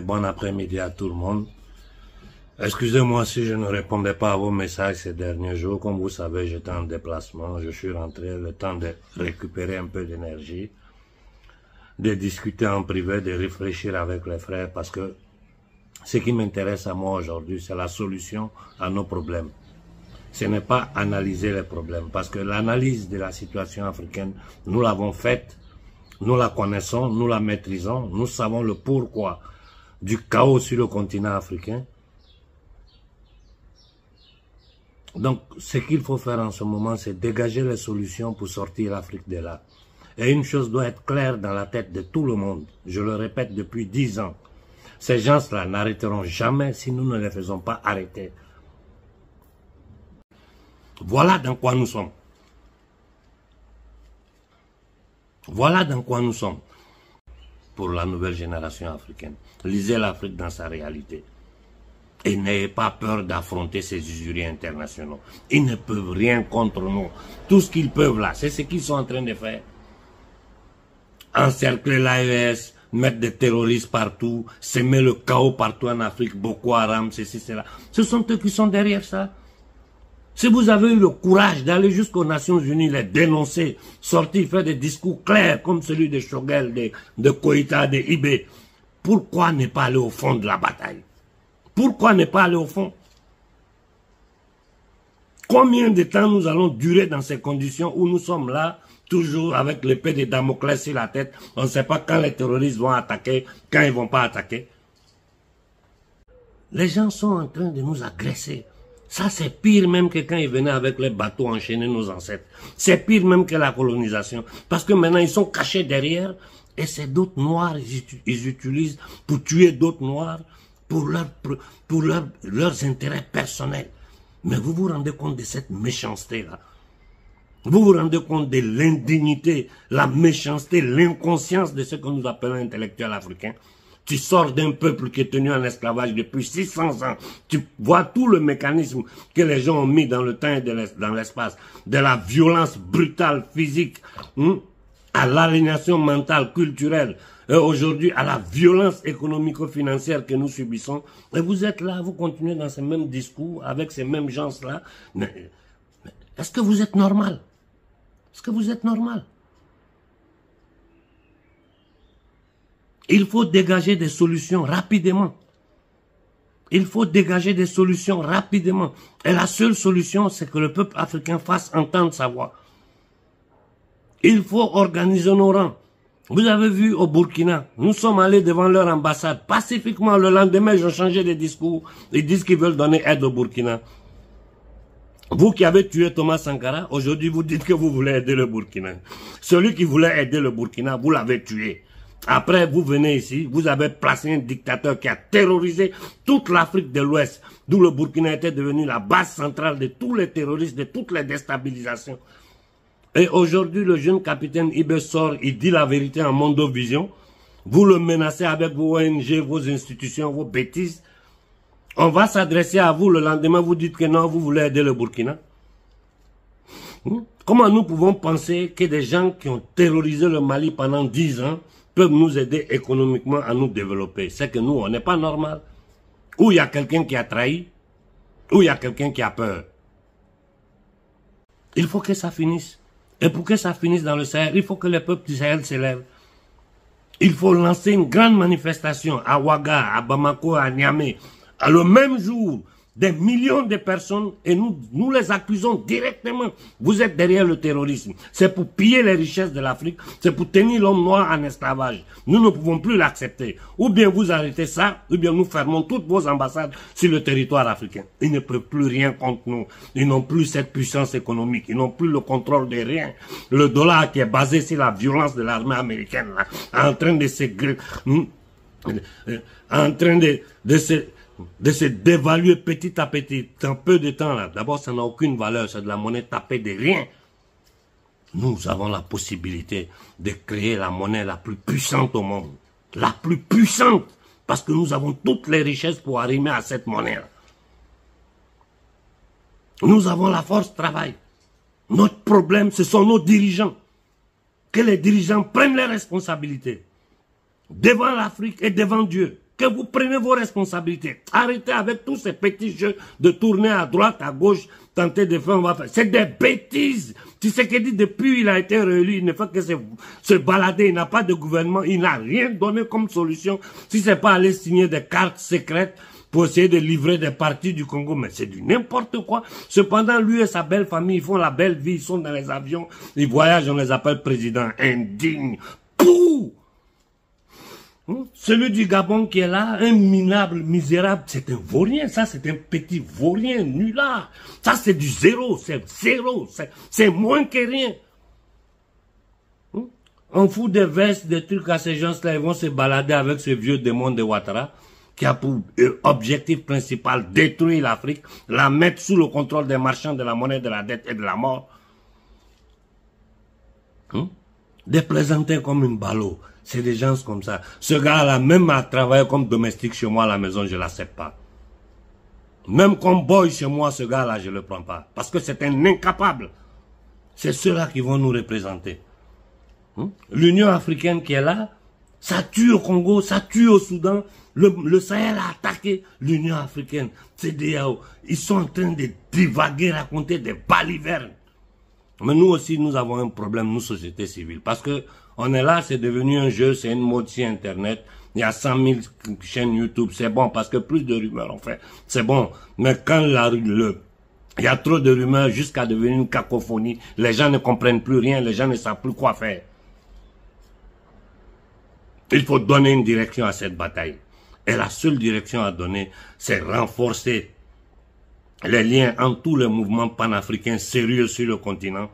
Bon après-midi à tout le monde. Excusez-moi si je ne répondais pas à vos messages ces derniers jours. Comme vous savez, j'étais en déplacement. Je suis rentré le temps de récupérer un peu d'énergie, de discuter en privé, de réfléchir avec les frères parce que ce qui m'intéresse à moi aujourd'hui, c'est la solution à nos problèmes. Ce n'est pas analyser les problèmes parce que l'analyse de la situation africaine, nous l'avons faite, nous la connaissons, nous la maîtrisons, nous savons le pourquoi du chaos sur le continent africain. Donc, ce qu'il faut faire en ce moment, c'est dégager les solutions pour sortir l'Afrique de là. Et une chose doit être claire dans la tête de tout le monde. Je le répète depuis 10 ans. Ces gens-là n'arrêteront jamais si nous ne les faisons pas arrêter. Voilà dans quoi nous sommes. Voilà dans quoi nous sommes. Pour la nouvelle génération africaine. Lisez l'Afrique dans sa réalité. Et n'ayez pas peur d'affronter ces usuriers internationaux. Ils ne peuvent rien contre nous. Tout ce qu'ils peuvent là, c'est ce qu'ils sont en train de faire. Encercler l'AES, mettre des terroristes partout, semer le chaos partout en Afrique, Boko Haram, ceci, cela. Ce sont eux qui sont derrière ça. Si vous avez eu le courage d'aller jusqu'aux Nations Unies, les dénoncer, sortir, faire des discours clairs comme celui de Shogel, de Koïta, de Ibé, pourquoi ne pas aller au fond de la bataille? Pourquoi ne pas aller au fond? Combien de temps nous allons durer dans ces conditions où nous sommes là, toujours avec l'épée de Damoclès sur la tête? On ne sait pas quand les terroristes vont attaquer, quand ils ne vont pas attaquer. Les gens sont en train de nous agresser. Ça, c'est pire même que quand ils venaient avec les bateaux enchaîner nos ancêtres. C'est pire même que la colonisation. Parce que maintenant, ils sont cachés derrière et c'est d'autres noirs, ils utilisent pour tuer d'autres noirs pour leurs intérêts personnels. Mais vous vous rendez compte de cette méchanceté-là? Vous vous rendez compte de l'indignité, la méchanceté, l'inconscience de ce que nous appelons intellectuels africains? Tu sors d'un peuple qui est tenu en esclavage depuis 600 ans. Tu vois tout le mécanisme que les gens ont mis dans le temps et dans l'espace. De la violence brutale, physique, à l'aliénation mentale, culturelle, et aujourd'hui à la violence économico-financière que nous subissons. Et vous êtes là, vous continuez dans ces mêmes discours, avec ces mêmes gens-là. Mais est-ce que vous êtes normal? Est-ce que vous êtes normal? Il faut dégager des solutions rapidement. Il faut dégager des solutions rapidement. Et la seule solution, c'est que le peuple africain fasse entendre sa voix. Il faut organiser nos rangs. Vous avez vu au Burkina, nous sommes allés devant leur ambassade. Pacifiquement, le lendemain, ils ont changé de discours. Ils disent qu'ils veulent donner aide au Burkina. Vous qui avez tué Thomas Sankara, aujourd'hui vous dites que vous voulez aider le Burkina. Celui qui voulait aider le Burkina, vous l'avez tué. Après, vous venez ici, vous avez placé un dictateur qui a terrorisé toute l'Afrique de l'Ouest, d'où le Burkina était devenu la base centrale de tous les terroristes, de toutes les déstabilisations. Et aujourd'hui, le jeune capitaine Ibé sort, il dit la vérité en Mondovision. Vous le menacez avec vos ONG, vos institutions, vos bêtises. On va s'adresser à vous le lendemain, vous dites que non, vous voulez aider le Burkina. Comment nous pouvons penser que des gens qui ont terrorisé le Mali pendant 10 ans peuvent nous aider économiquement à nous développer? C'est que nous, on n'est pas normal. Ou il y a quelqu'un qui a trahi, ou il y a quelqu'un qui a peur. Il faut que ça finisse. Et pour que ça finisse dans le Sahel, il faut que les peuples du Sahel s'élèvent. Il faut lancer une grande manifestation à Ouaga, à Bamako, à Niamey, à le même jour. Des millions de personnes et nous les accusons directement. Vous êtes derrière le terrorisme. C'est pour piller les richesses de l'Afrique. C'est pour tenir l'homme noir en esclavage. Nous ne pouvons plus l'accepter. Ou bien vous arrêtez ça, ou bien nous fermons toutes vos ambassades sur le territoire africain. Ils ne peuvent plus rien contre nous. Ils n'ont plus cette puissance économique. Ils n'ont plus le contrôle de rien. Le dollar qui est basé sur la violence de l'armée américaine, là, en train de se dévaluer petit à petit, en peu de temps là. D'abord, ça n'a aucune valeur, c'est de la monnaie tapée de rien. Nous avons la possibilité de créer la monnaie la plus puissante au monde. La plus puissante, parce que nous avons toutes les richesses pour arriver à cette monnaie-là. Nous avons la force travail. Notre problème, ce sont nos dirigeants. Que les dirigeants prennent les responsabilités devant l'Afrique et devant Dieu. que vous preniez vos responsabilités. Arrêtez avec tous ces petits jeux de tourner à droite, à gauche, tenter de faire, on va faire. C'est des bêtises. Tshisekedi, depuis il a été réélu, il ne fait que se balader, il n'a pas de gouvernement, il n'a rien donné comme solution. Si c'est pas aller signer des cartes secrètes pour essayer de livrer des parties du Congo, mais c'est du n'importe quoi. Cependant, lui et sa belle famille, ils font la belle vie, ils sont dans les avions, ils voyagent, on les appelle présidents indignes. Pouh! Celui du Gabon qui est là, un minable, misérable, c'est un vaurien, ça c'est un petit vaurien, nulard. Ça c'est du zéro, c'est moins que rien. On fout des vestes, des trucs à ces gens-là, ils vont se balader avec ce vieux démon de Ouattara, qui a pour objectif principal détruire l'Afrique, la mettre sous le contrôle des marchands de la monnaie, de la dette et de la mort. Des plaisantins comme une ballot. C'est des gens comme ça. Ce gars-là, même à travailler comme domestique chez moi à la maison, je ne l'accepte pas. Même comme boy chez moi, ce gars-là, je ne le prends pas. Parce que c'est un incapable. C'est ceux-là qui vont nous représenter. L'Union africaine qui est là, ça tue au Congo, ça tue au Soudan. Le Sahel a attaqué l'Union africaine, CEDEAO. Ils sont en train de divaguer, raconter des balivernes. Mais nous aussi, nous avons un problème, nous, société civile. Parce que on est là, c'est devenu un jeu, c'est une mode sur Internet. Il y a 100 000 chaînes YouTube, c'est bon, parce que plus de rumeurs on fait, c'est bon. Mais quand il y a trop de rumeurs jusqu'à devenir une cacophonie, les gens ne comprennent plus rien, les gens ne savent plus quoi faire. Il faut donner une direction à cette bataille. Et la seule direction à donner, c'est renforcer les liens entre tous les mouvements panafricains sérieux sur le continent.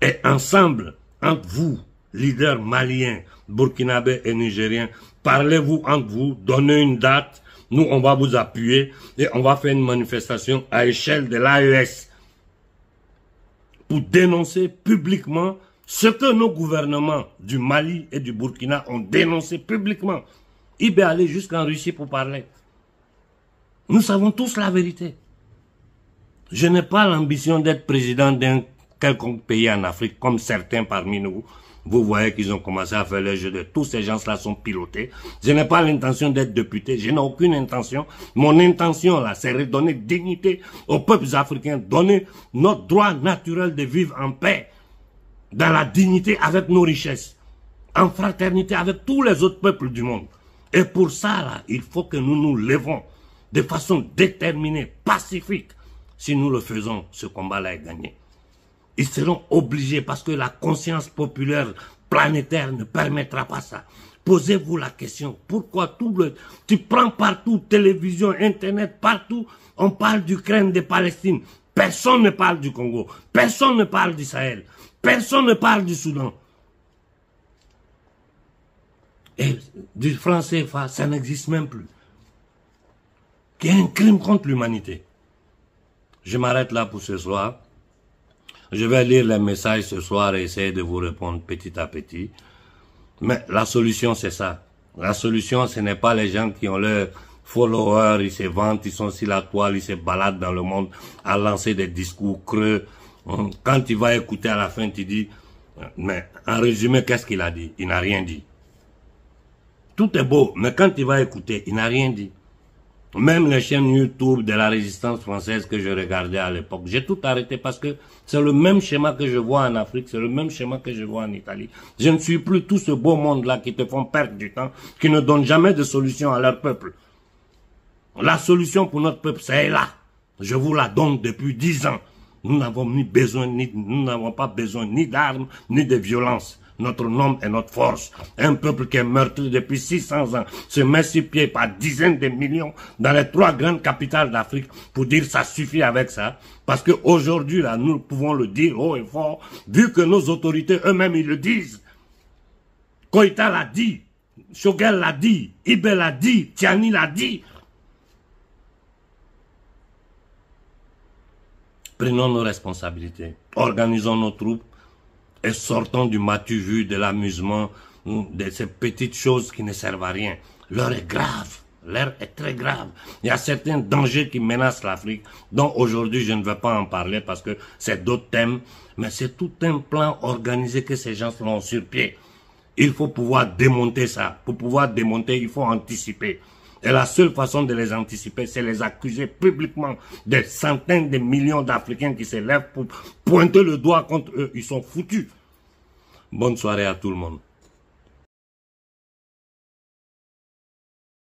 Et ensemble, entre vous, leaders maliens, burkinabés et nigériens, parlez-vous entre vous, donnez une date, nous on va vous appuyer et on va faire une manifestation à échelle de l'AES pour dénoncer publiquement ce que nos gouvernements du Mali et du Burkina ont dénoncé publiquement. Il peut aller jusqu'en Russie pour parler. Nous savons tous la vérité. Je n'ai pas l'ambition d'être président d'un quelconque pays en Afrique, comme certains parmi nous. Vous voyez qu'ils ont commencé à faire le jeu de tous ces gens-là sont pilotés. Je n'ai pas l'intention d'être député, je n'ai aucune intention. Mon intention là, c'est redonner dignité aux peuples africains, donner notre droit naturel de vivre en paix, dans la dignité avec nos richesses, en fraternité avec tous les autres peuples du monde. Et pour ça, là, il faut que nous nous levons de façon déterminée, pacifique. Si nous le faisons, ce combat-là est gagné. Ils seront obligés parce que la conscience populaire planétaire ne permettra pas ça. Posez-vous la question, pourquoi tu prends partout, télévision, internet, partout, on parle d'Ukraine, de Palestine. Personne ne parle du Congo, personne ne parle du Sahel, personne ne parle du Soudan. Et du franc CFA, ça n'existe même plus. Qui est un crime contre l'humanité. Je m'arrête là pour ce soir. Je vais lire les messages ce soir et essayer de vous répondre petit à petit. Mais la solution, c'est ça. La solution, ce n'est pas les gens qui ont leurs followers, ils se vantent, ils sont sur la toile, ils se baladent dans le monde à lancer des discours creux. Quand tu vas écouter à la fin, tu dis, mais en résumé, qu'est-ce qu'il a dit? Il n'a rien dit. Tout est beau, mais quand tu vas écouter, il n'a rien dit. Même les chaînes YouTube de la résistance française que je regardais à l'époque, j'ai tout arrêté parce que c'est le même schéma que je vois en Afrique, c'est le même schéma que je vois en Italie. Je ne suis plus tout ce beau monde-là qui te font perdre du temps, qui ne donnent jamais de solution à leur peuple. La solution pour notre peuple, c'est là. Je vous la donne depuis 10 ans. Nous n'avons pas besoin ni d'armes, ni de violence. Notre nom et notre force. Un peuple qui est meurtri depuis 600 ans se met sur pied par dizaines de millions dans les 3 grandes capitales d'Afrique pour dire ça suffit avec ça. Parce qu'aujourd'hui, là, nous pouvons le dire haut et fort, vu que nos autorités eux-mêmes, ils le disent. Koïta l'a dit, Choguel l'a dit, Ibé l'a dit, Tiani l'a dit. Prenons nos responsabilités, organisons nos troupes, et sortons du matu vu, de l'amusement, de ces petites choses qui ne servent à rien. L'heure est grave, l'heure est très grave. Il y a certains dangers qui menacent l'Afrique, dont aujourd'hui je ne vais pas en parler parce que c'est d'autres thèmes, mais c'est tout un plan organisé que ces gens ont sur pied. Il faut pouvoir démonter ça. Pour pouvoir démonter, il faut anticiper. Et la seule façon de les anticiper, c'est les accuser publiquement des centaines de millions d'Africains qui se lèvent pour pointer le doigt contre eux. Ils sont foutus. Bonne soirée à tout le monde.